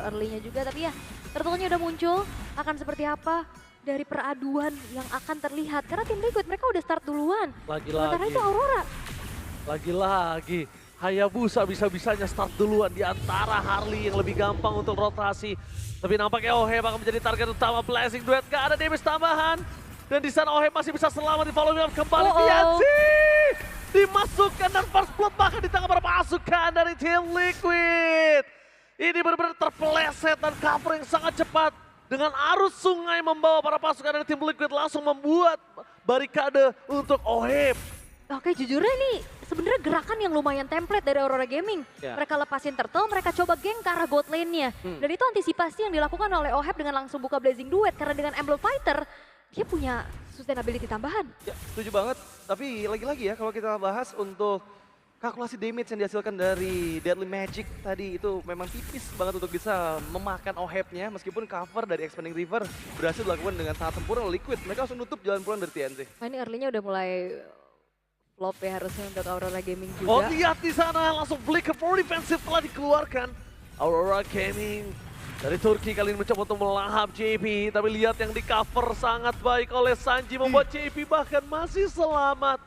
early-nya juga. Tapi ya, Turtle-nya udah muncul, akan seperti apa dari peraduan yang akan terlihat. Karena tim Liquid mereka udah start duluan. Sementara Lagi-lagi. itu Aurora. Lagi-lagi. Hayabusa bisa-bisanya start duluan di antara Harley yang lebih gampang untuk rotasi. Tapi nampaknya Oheb akan menjadi target utama Blazing Duet. Gak ada damage tambahan. Dan di sana Oheb masih bisa selamat di follow up kembali. TNC dimasukkan dan first blood bahkan di tangan para pasukan dari tim Liquid. Ini benar-benar terpeleset dan cover yang sangat cepat. Dengan arus sungai membawa para pasukan dari tim Liquid langsung membuat barikade untuk Oheb. Oke, jujurnya ini sebenarnya gerakan yang lumayan template dari Aurora Gaming. Ya. Mereka lepasin Turtle, mereka coba geng ke arah gold lane-nya. Dan itu antisipasi yang dilakukan oleh Oheb dengan langsung buka Blazing Duet. Karena dengan Emblem Fighter, dia punya sustainability tambahan. Ya, setuju banget. Tapi lagi-lagi ya kalau kita bahas untuk kalkulasi damage yang dihasilkan dari Deadly Magic tadi itu memang tipis banget untuk bisa memakan Oheb-nya. Meskipun cover dari Expanding River berhasil dilakukan dengan sangat sempurna oleh Liquid. Mereka langsung nutup jalan pulang dari TNC. Nah, ini early-nya udah mulai flop ya harusnya untuk Aurora Gaming juga. Oh lihat di sana langsung Flicker for Defensive telah dikeluarkan. Aurora Gaming dari Turki kali ini mencoba untuk melahap JP. Tapi lihat yang di cover sangat baik oleh Sanji membuat JP bahkan masih selamat.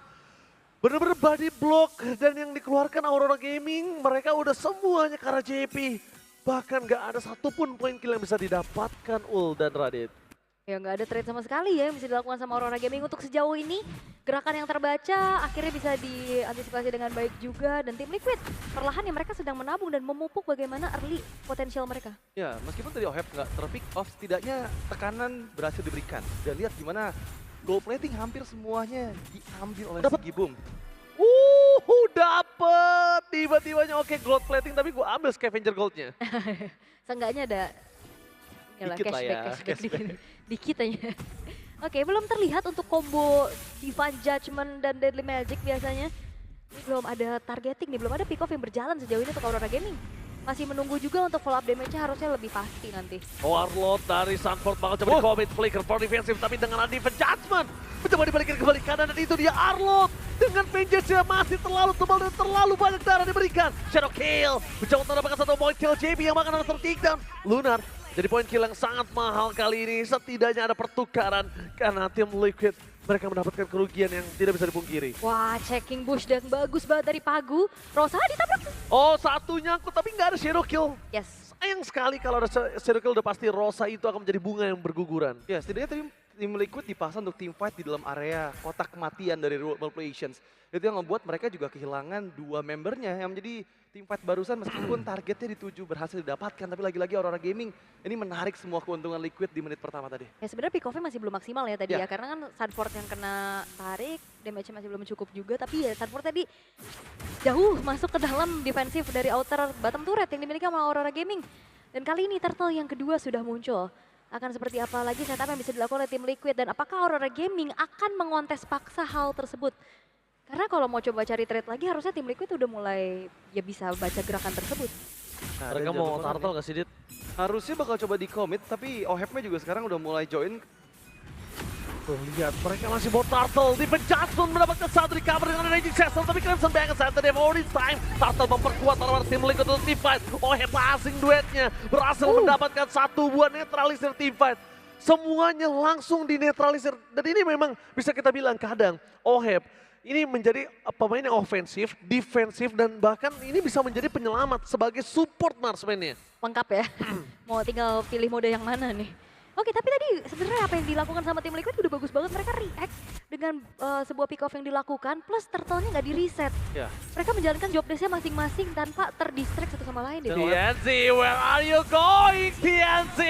Bener-bener body block dan yang dikeluarkan Aurora Gaming mereka udah semuanya ke arah JP. Bahkan gak ada satupun poin kill yang bisa didapatkan Ul dan Radit. Ya nggak ada trade sama sekali ya yang bisa dilakukan sama Aurora Gaming untuk sejauh ini. Gerakan yang terbaca akhirnya bisa diantisipasi dengan baik juga. Dan tim Liquid perlahan ya mereka sedang menabung dan memupuk bagaimana early potensial mereka. Ya, meskipun tadi Oheb nggak terpick off, setidaknya tekanan berhasil diberikan. Dan lihat gimana gold plating hampir semuanya diambil oleh Dapat. Sigi Boom. Dapet! Tiba-tibanya oke gold plating tapi gue ambil scavenger goldnya. Seenggaknya ada inilah, Dikit lah ya, cashback cashback. dikit aja. Oke, belum terlihat untuk combo Divine Judgment dan Deadly Magic biasanya. Ini belum ada targeting nih, belum ada pick off yang berjalan sejauh ini untuk Aurora Gaming. Masih menunggu juga untuk follow up damage-nya harusnya lebih pasti nanti. Warlord dari Sunford bakal coba di-commit Flicker for defensive tapi dengan Defense Judgment mencoba dibalikin kembali kanan dan itu dia Arlord dengan vengeance masih terlalu tebal dan terlalu banyak darah diberikan. Shadow Kill mencoba mendapatkan satu point kill JP yang bahkan harus ter-takedown. Lunar jadi point kill yang sangat mahal kali ini. Setidaknya ada pertukaran karena tim Liquid mereka mendapatkan kerugian yang tidak bisa dipungkiri. Wah, checking bush dan bagus banget dari Pagu. Rosa ditabrak. Oh, satunya aku tapi nggak ada Shadow Kill. Yes. Sayang sekali kalau ada Shadow Kill udah pasti Rosa itu akan menjadi bunga yang berguguran. Ya, setidaknya tim Liquid dipasang untuk team fight di dalam area kotak kematian dari World Relations. Itu yang membuat mereka juga kehilangan dua membernya yang menjadi tim fight barusan meskipun targetnya dituju berhasil didapatkan. Tapi lagi-lagi Aurora Gaming ini menarik semua keuntungan Liquid di menit pertama tadi. Ya sebenarnya pick off-nya masih belum maksimal ya tadi Ya. ya. Karena kan Sunford yang kena tarik, damage-nya masih belum cukup juga. Tapi ya Sunford tadi jauh masuk ke dalam defensif dari outer bottom turret yang dimiliki sama Aurora Gaming. Dan kali ini Turtle yang kedua sudah muncul. Akan seperti apa lagi setup yang bisa dilakukan oleh tim Liquid dan apakah Aurora Gaming akan mengontes paksa hal tersebut? Karena kalau mau coba cari trade lagi harusnya tim Liquid udah mulai ya bisa baca gerakan tersebut. Nah, Mereka dan mau jangan lupa turtle gak sih, Dit? harusnya bakal coba di commit tapi Oheb-nya juga sekarang udah mulai join. Tuh lihat, mereka masih mau turtle. Defense Judgment mendapatkan satu recover dengan Raging Cecil. Tapi Crimson Banget Saturday for this time. Turtle memperkuat lawan tim Liquid untuk team fight. Oheb passing duetnya. Berhasil mendapatkan satu buah netralisir team fight. Semuanya langsung dinetralisir. Dan ini memang bisa kita bilang kadang Oheb ini menjadi pemain yang ofensif, defensif, dan bahkan ini bisa menjadi penyelamat sebagai support marksman-nya. Lengkap ya. Mau tinggal pilih mode yang mana nih. Oke, tapi tadi sebenarnya apa yang dilakukan sama tim Liquid udah bagus banget. Mereka react dengan sebuah pick off yang dilakukan plus turtle-nya nggak di-reset. Ya. Mereka menjalankan job desk-nya masing-masing tanpa terdistract satu sama lain deh. TNC, where are you going, TNC?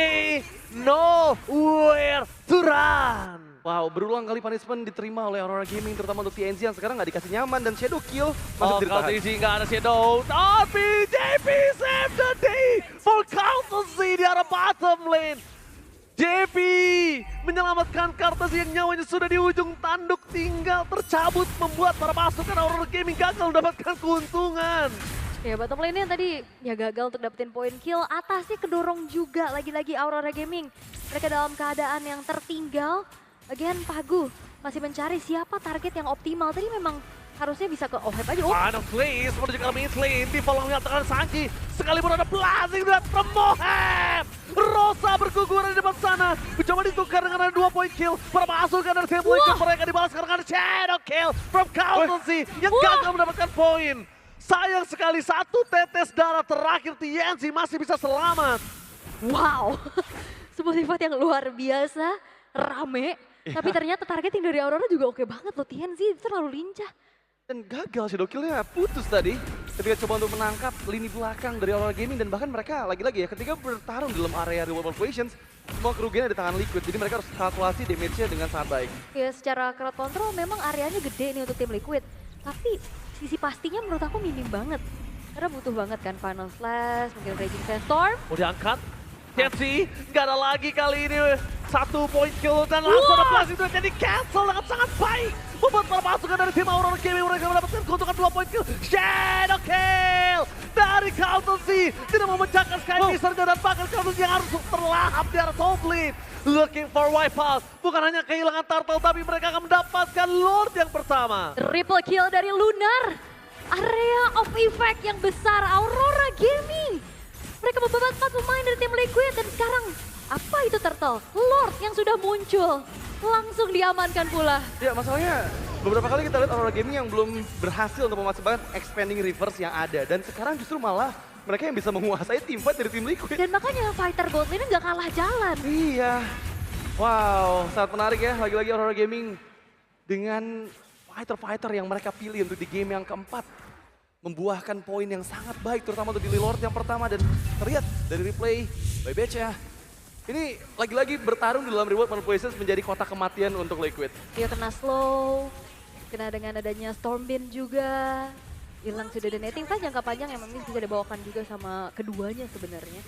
Nowhere to run. Wow, berulang kali punishment diterima oleh Aurora Gaming terutama untuk TNC yang sekarang nggak dikasih nyaman dan Shadow Kill masih Kalau ditahan. TNC nggak ada Shadow, tapi JP save the day for Countersea di arah bottom lane. JP menyelamatkan Countersea yang nyawanya sudah di ujung tanduk tinggal tercabut membuat para pasukan Aurora Gaming gagal mendapatkan keuntungan. Ya bottom lane-nya tadi ya gagal untuk dapetin point kill. Atasnya kedorong juga lagi-lagi Aurora Gaming. Mereka dalam keadaan yang tertinggal. Again Pagu masih mencari siapa target yang optimal. Tadi memang harusnya bisa ke Oheb aja. Oh, Final place menuju ke mid lane. Di follow mengatakan Sanji. Sekalipun ada Blazing dan Moheb. Sosa berguguran di depan sana. Mencoba ditukar dengan ada 2 point kill. Bermasukkan dari tim Liquid. Mereka dibalas karena ada shadow kill from Kautensi yang gagal mendapatkan poin. Sayang sekali, 1 tetes darah terakhir TNC masih bisa selamat. Wow, sebuah sifat yang luar biasa, rame. Tapi ternyata targeting dari Aurora juga oke banget loh, TNC terlalu lincah. Dan gagal shadow kill-nya putus tadi ketika coba untuk menangkap lini belakang dari Aurora Gaming dan bahkan mereka lagi-lagi ya ketika bertarung di dalam area Real World Operations semua kerugiannya di tangan Liquid jadi mereka harus kalkulasi damage-nya dengan sangat baik. Ya secara crowd control memang areanya gede nih untuk tim Liquid. Tapi sisi pastinya menurut aku minim banget. Karena butuh banget kan Final Slash, mungkin Raging Sandstorm. Mau diangkat. TNC nggak ada lagi kali ini 1 point kill dan langsung ada blast itu jadi cancel dengan sangat baik. Membuat para pasukan dari tim Aurora Gaming mereka mendapatkan keuntungan 2 point kill. Shadow kill dari Kautensi. Tidak memecahkan Sky Misernya dan bahkan Kautensi yang harus terlahap di arah top lane. Looking for wipeout. Bukan hanya kehilangan Turtle tapi mereka akan mendapatkan Lord yang pertama. Triple kill dari Lunar. Area of effect yang besar Aurora Gaming. Mereka membawa 4 pemain dari tim Liquid dan sekarang apa itu Turtle? Lord yang sudah muncul. Langsung diamankan pula. Ya masalahnya beberapa kali kita lihat Aurora Gaming yang belum berhasil untuk memasukkan expanding reverse yang ada. Dan sekarang justru malah mereka yang bisa menguasai tim fight dari tim Liquid. Dan makanya fighter gold lane nggak kalah jalan. Iya. Wow, sangat menarik ya. Lagi-lagi Aurora Gaming dengan fighter-fighter yang mereka pilih untuk di game yang keempat. Membuahkan poin yang sangat baik terutama untuk di Lord yang pertama dan terlihat dari replay by Becha. Ini lagi-lagi bertarung di dalam Reward Manipulations menjadi kotak kematian untuk Liquid. Dia kena slow, kena dengan adanya Stormwind juga. Hilang sudah donating kan jangka panjang yang memang bisa dibawakan juga sama keduanya sebenarnya.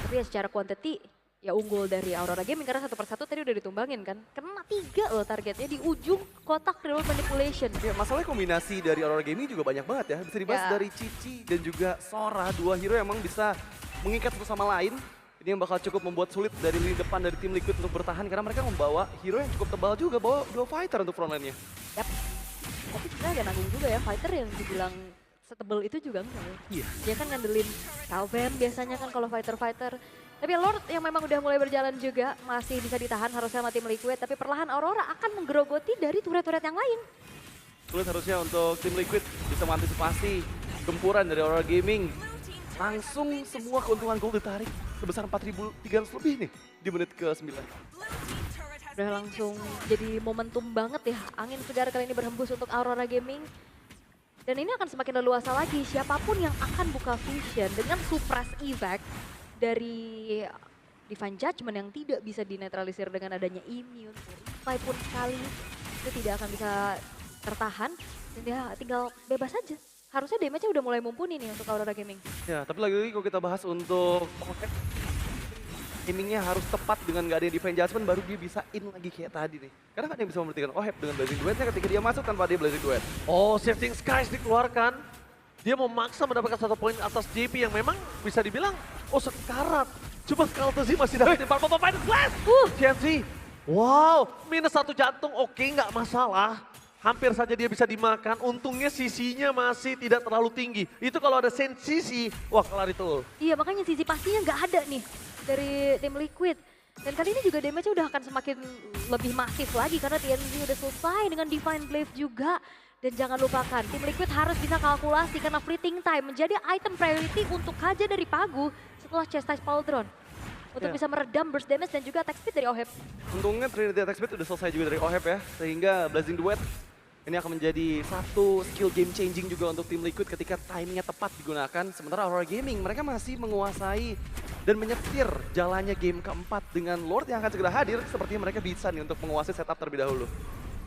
Tapi ya secara quantity ya unggul dari Aurora Gaming karena 1 persatu tadi udah ditumbangin kan. Kena 3 loh targetnya di ujung kotak Reward Manipulation. Ya masalahnya kombinasi dari Aurora Gaming juga banyak banget ya. Bisa dibahas dari Cici dan juga Sora. 2 hero yang emang bisa mengikat satu sama lain. Ini yang bakal cukup membuat sulit dari lini depan dari tim Liquid untuk bertahan. Karena mereka membawa hero yang cukup tebal juga. Bawa 2 fighter untuk frontline-nya. Yap. Tapi sebenarnya agak nanggung juga ya fighter yang dibilang setebel itu juga enggak ya. Iya. Dia kan ngandelin Calvin biasanya kan kalau fighter-fighter. Tapi Lord yang memang udah mulai berjalan juga masih bisa ditahan harusnya sama tim Liquid. Tapi perlahan Aurora akan menggerogoti dari turret-turret yang lain. Sulit harusnya untuk tim Liquid bisa mengantisipasi gempuran dari Aurora Gaming. Langsung semua keuntungan gold ditarik sebesar 4.300 lebih nih di menit ke-9. Udah langsung jadi momentum banget ya. Angin segar kali ini berhembus untuk Aurora Gaming. Dan ini akan semakin leluasa lagi. Siapapun yang akan buka vision dengan suppress effect dari Divine Judgment yang tidak bisa dinetralisir dengan adanya immune. Revive pun sekali itu tidak akan bisa tertahan. Dan dia tinggal bebas saja. Harusnya damage-nya udah mulai mumpuni nih untuk Aurora Gaming. Ya, tapi lagi-lagi kalau kita bahas untuk timingnya harus tepat dengan gak ada Divine Judgment baru dia bisa in lagi kayak tadi nih. Karena gak ada yang bisa memberhentikan Oheb dengan Blazing Duet-nya ketika dia masuk tanpa dia Blazing Duet. Oh, Shifting Skies dikeluarkan. Dia memaksa mendapatkan 1 poin atas JP yang memang bisa dibilang sekarat. Cuma Kautensi masih dapat 4 Final Flash. TNC. Wow, minus 1 jantung oke nggak masalah. Hampir saja dia bisa dimakan. Untungnya sisinya masih tidak terlalu tinggi. Itu kalau ada sisi, wah kelar itu. Iya makanya sisi pastinya nggak ada nih dari tim Liquid. Dan kali ini juga damage-nya udah akan semakin lebih masif lagi karena TNC udah selesai dengan Divine Glaive juga. Dan jangan lupakan, tim Liquid harus bisa kalkulasi karena fleeting time menjadi item priority untuk Kaja dari Pagu setelah Chastise Pauldron. Untuk bisa meredam burst damage dan juga attack speed dari Oheb. Untungnya Trinity attack speed udah selesai juga dari Oheb ya. Sehingga Blazing Duet ini akan menjadi satu skill game changing juga untuk tim Liquid ketika timingnya tepat digunakan. Sementara Aurora Gaming mereka masih menguasai dan menyetir jalannya game keempat dengan Lord yang akan segera hadir. Sepertinya mereka bisa nih untuk menguasai setup terlebih dahulu.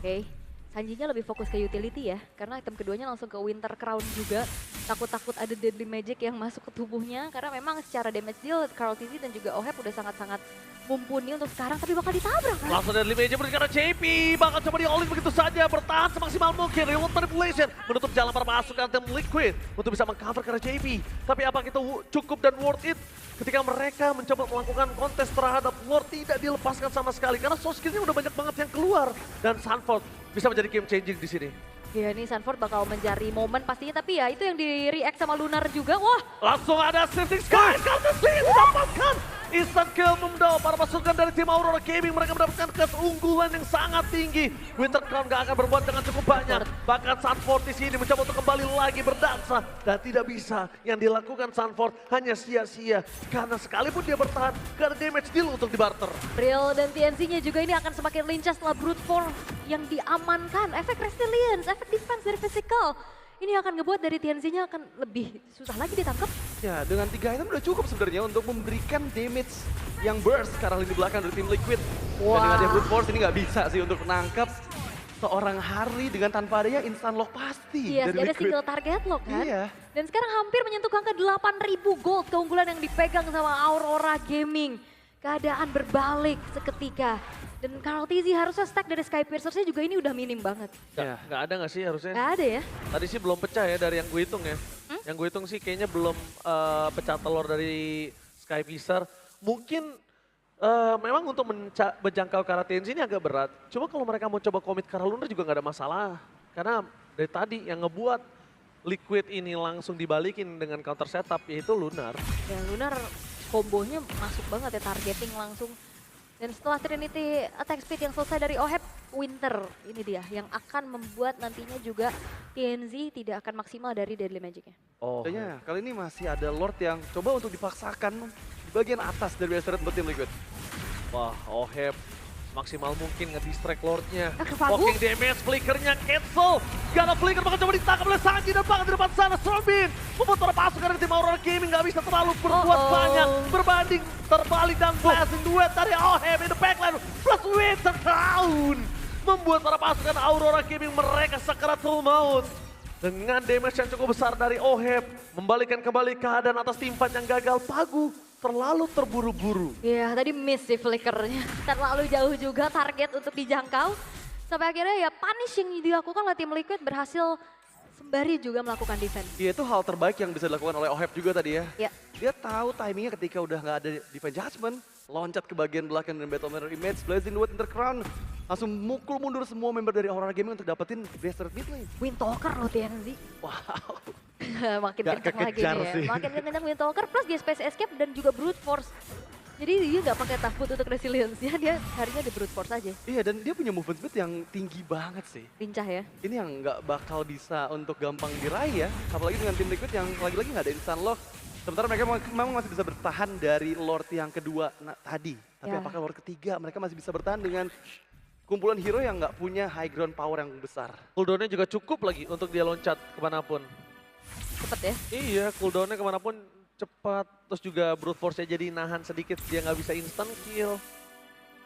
Oke. Sanjinya lebih fokus ke utility ya, karena item keduanya langsung ke Winter Crown juga. Takut-takut ada Deadly Magic yang masuk ke tubuhnya, karena memang secara damage deal, Carl TZ dan juga Oheb udah sangat-sangat mumpuni untuk sekarang, tapi bakal ditabrak kan? Langsung Deadly Magic berikan ke JP, bakal coba di-all-in begitu saja, bertahan semaksimal mungkin. Reward Manipulation menutup jalan para pasukan tim Liquid untuk bisa meng-cover karena JP. Tapi apa itu cukup dan worth it? Ketika mereka mencoba melakukan kontes terhadap Lord tidak dilepaskan sama sekali, karena source skill-nya udah banyak banget yang keluar. Dan Sanford bisa menjadi game changing di sini. Ya ini Sanford bakal mencari momen pastinya, tapi ya itu yang di-react sama Lunar juga. Wah, Langsung ada Shifting Skies, Kautensi didapatkan. instant kill membawa para pasukan dari tim Aurora Gaming. Mereka mendapatkan keunggulan yang sangat tinggi. Winter Crown gak akan berbuat dengan cukup banyak. Bahkan Sunford di sini mencoba untuk kembali lagi berdansa. Dan tidak bisa. Yang dilakukan Sunford hanya sia-sia. Karena sekalipun dia bertahan, gak ada damage deal untuk dibarter. Real dan TNC-nya juga ini akan semakin lincah setelah Brute Force yang diamankan. Efek resilience, efek defense dari physical. Ini akan ngebuat dari TNC-nya akan lebih susah lagi ditangkap. Ya, dengan 3 item udah cukup sebenarnya untuk memberikan damage yang burst ke arah lini belakang dari tim Liquid. Dan dengan dia brute force ini nggak bisa sih untuk menangkap seorang Harley dengan tanpa adanya instant lock pasti Iya, dari ada Liquid. single target loh kan. Iya. Dan sekarang hampir menyentuh angka 8.000 gold keunggulan yang dipegang sama Aurora Gaming. Keadaan berbalik seketika. Dan Karl TZ harusnya stack dari Skypiercer-nya juga ini udah minim banget. Nggak ada nggak sih harusnya? Gak ada ya? Tadi sih belum pecah ya dari yang gue hitung ya. Yang gue hitung sih kayaknya belum pecah telur dari Skypiercer. Mungkin memang untuk menjangkau ke arah TNC ini agak berat. Cuma kalau mereka mau coba komit ke arah Lunar juga nggak ada masalah. Karena dari tadi yang ngebuat Liquid ini langsung dibalikin dengan counter setup yaitu Lunar. Ya Lunar kombonya masuk banget ya, targeting langsung. Dan setelah Trinity attack speed yang selesai dari Oheb, Winter ini dia yang akan membuat nantinya juga TNZ tidak akan maksimal dari Deadly Magic-nya. Oh, Kayaknya kali ini masih ada Lord yang coba untuk dipaksakan di bagian atas dari Western untuk tim Liquid. wah, Oheb maksimal mungkin nge-distract Lord-nya. Kepagu. Walking damage, flickernya cancel. Gak ada flicker, bahkan coba ditangkap oleh Sanji dan bahkan di depan sana Stormbin. Membuat para pasukan dari tim Aurora Gaming gak bisa terlalu berbuat banyak. Berbanding terbalik dan blasting duet dari Oheb in the backline plus Winter Crown. Membuat para pasukan Aurora Gaming mereka sakaratul maut. Dengan damage yang cukup besar dari Oheb, membalikan kembali keadaan atas tim fight yang gagal. Pagu terlalu terburu-buru. Ya tadi miss sih flickernya. Terlalu jauh juga target untuk dijangkau. Sampai akhirnya ya punish yang dilakukan oleh tim Liquid berhasil sembari juga melakukan defense. Iya, itu hal terbaik yang bisa dilakukan oleh Oheb juga tadi ya. Ya. Dia tahu timingnya ketika udah nggak ada defense judgment, loncat ke bagian belakang dan Battle Mirror Image, Blazing Duet Winter Crown, langsung mukul mundur semua member dari Aurora Gaming untuk dapetin Bastard mid lane. Windtalker loh TNZ. Wow. Makin Nggak kencang lagi kekejar nih ya. sih. Makin kencang Windtalker plus dia Space Escape dan juga Brute Force. Jadi dia nggak pakai takut untuk resilience-nya, dia harinya di Brute Force aja. Iya, dan dia punya movement speed yang tinggi banget sih. Lincah ya. Ini yang nggak bakal bisa untuk gampang diraih ya. Apalagi dengan tim Liquid yang lagi-lagi nggak ada instant lock. Sementara mereka memang masih bisa bertahan dari Lord yang kedua tadi. Tapi Ya. apakah Lord ketiga mereka masih bisa bertahan dengan kumpulan hero yang nggak punya high ground power yang besar. Cooldown-nya juga cukup lagi untuk dia loncat kemanapun. Cepet ya. Iya, cooldown-nya kemanapun cepat. Terus juga brute force-nya jadi nahan sedikit, dia nggak bisa instant kill.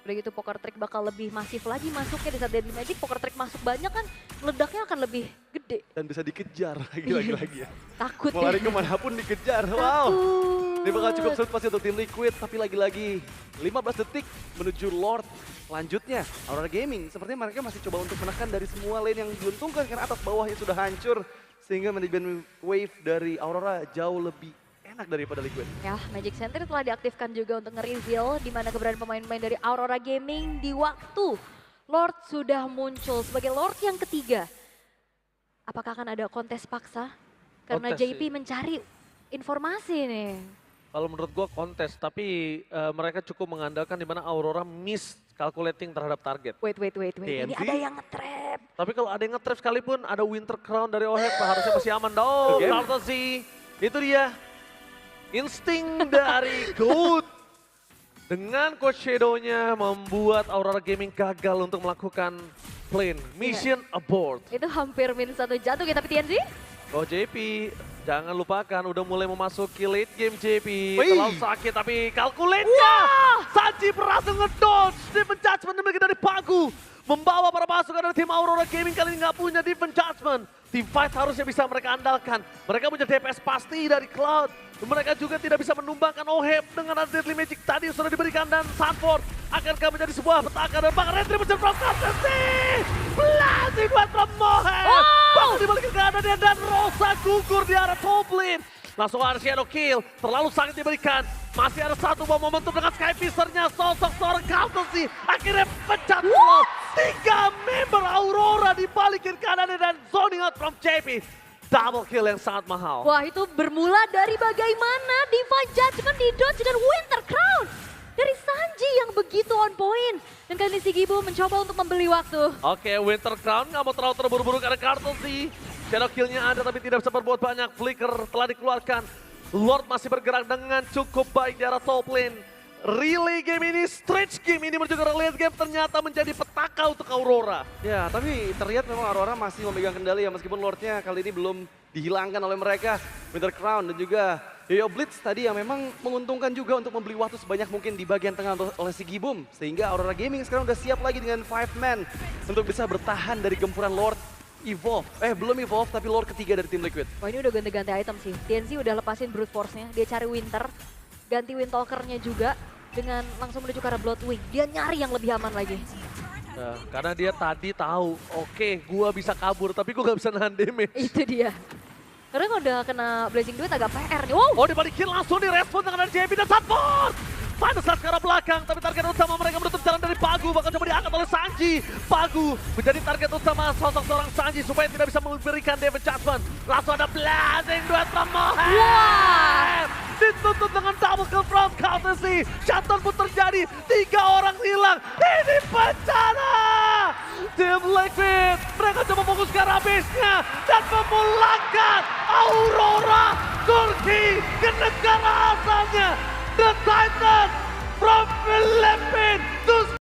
Udah gitu poker trick bakal lebih masif lagi masuknya di saat Deadly Magic. Poker trick masuk banyak kan ledaknya akan lebih gede. Dan bisa dikejar lagi-lagi ya. Takut Mau lari ya. kemanapun dikejar, wow. Takut. Ini bakal cukup sulit pasti untuk tim Liquid, tapi lagi-lagi 15 detik menuju Lord. Selanjutnya, Aurora Gaming, sepertinya mereka masih coba untuk menekan dari semua lane yang diuntungkan karena atas bawahnya sudah hancur. Sehingga manajemen wave dari Aurora jauh lebih enak daripada Liquid. Ya, Magic Center telah diaktifkan juga untuk nge-reveal di mana keberadaan pemain-pemain dari Aurora Gaming di waktu Lord sudah muncul sebagai Lord yang ketiga. Apakah akan ada kontes paksa? Karena Kontes JP sih. mencari informasi nih. Kalau menurut gua kontes, tapi mereka cukup mengandalkan di mana Aurora miss calculating terhadap target. Wait. Ini TNC? ada yang nge-trap. Tapi kalau ada yang nge-trap sekalipun, ada Winter Crown dari Oheb, harusnya masih aman. Oh, Oke. Courtesy. Itu dia. Insting dari Goat. Dengan Coach Shadow-nya membuat Aurora Gaming gagal untuk melakukan plane. Mission abort. Itu hampir min satu jatuh ya, tapi TNC? Oh JP, jangan lupakan udah mulai memasuki late game JP. Wih. Terlalu sakit tapi kalkulatnya. Sanji berhasil ngedodge defense judgment dimiliki dari Pagu. Membawa para pasukan dari tim Aurora Gaming kali ini nggak punya defense judgment. Tim fight harusnya bisa mereka andalkan. Mereka punya DPS pasti dari Cloud. Mereka juga tidak bisa menumbangkan Oheb dengan ada Deadly Magic tadi yang sudah diberikan dan Sanford. Akankah menjadi sebuah petaka dan bahkan Retribution from Courtesy. Blasting buat from Oheb. Bahkan dibalik keadaannya dan Rosa gugur di arah top lane. Langsung ada Shadow Kill, terlalu sangat diberikan. Masih ada satu buah momentum dengan Skypiercer-nya, sosok seorang Courtesy. Akhirnya pecah loh. 3 member Aurora dibalikin kanan dan zoning out from JP. Double kill yang sangat mahal. Wah, itu bermula dari bagaimana Divine Judgment di dodge dengan Winter Crown. Sigibu mencoba untuk membeli waktu. Oke, Winter Crown nggak mau terlalu terburu-buru karena Cartel sih. Shadow kill-nya ada tapi tidak bisa berbuat banyak. Flicker telah dikeluarkan. Lord masih bergerak dengan cukup baik di arah top lane. Relay game ini, stretch game ini menuju ke late game ternyata menjadi petaka untuk Aurora. Ya, tapi terlihat memang Aurora masih memegang kendali ya meskipun Lordnya kali ini belum dihilangkan oleh mereka. Winter Crown dan juga Yoyo Blitz tadi yang memang menguntungkan juga untuk membeli waktu sebanyak mungkin di bagian tengah oleh Sigibum. Sehingga Aurora Gaming sekarang udah siap lagi dengan 5 man untuk bisa bertahan dari gempuran Lord Evolve. Belum Evolve tapi Lord ketiga dari tim Liquid. Wah, ini udah ganti-ganti item sih. TNC udah lepasin Brute Force-nya, dia cari Winter, ganti Windtalker-nya juga dengan langsung menuju ke arah Bloodwing. Dia nyari yang lebih aman lagi. Nah, karena dia tadi tahu, oke, gua bisa kabur tapi gua gak bisa nahan damage. Itu dia. Karena kalau udah kena Blazing Duet agak PR nih. Wow! Oh, dibalikin langsung direspon dengan dari JB dan Sunford. Final saat ke arah belakang, tapi target utama mereka menutup jalan dari Pagu, bahkan coba diangkat oleh Sanji. Pagu menjadi target utama sosok seorang Sanji supaya tidak bisa memberikan damage judgment. Langsung ada Blazing Duet from Mohem. Wah! Ditutup dengan double kill from Courtesy. Shutdown pun terjadi, 3 orang hilang. Ini bencana! Tim Liquid, mereka coba fokus ke arah base-nya dan memulangkan Aurora Turki ke negara asalnya. The Titan from Philippines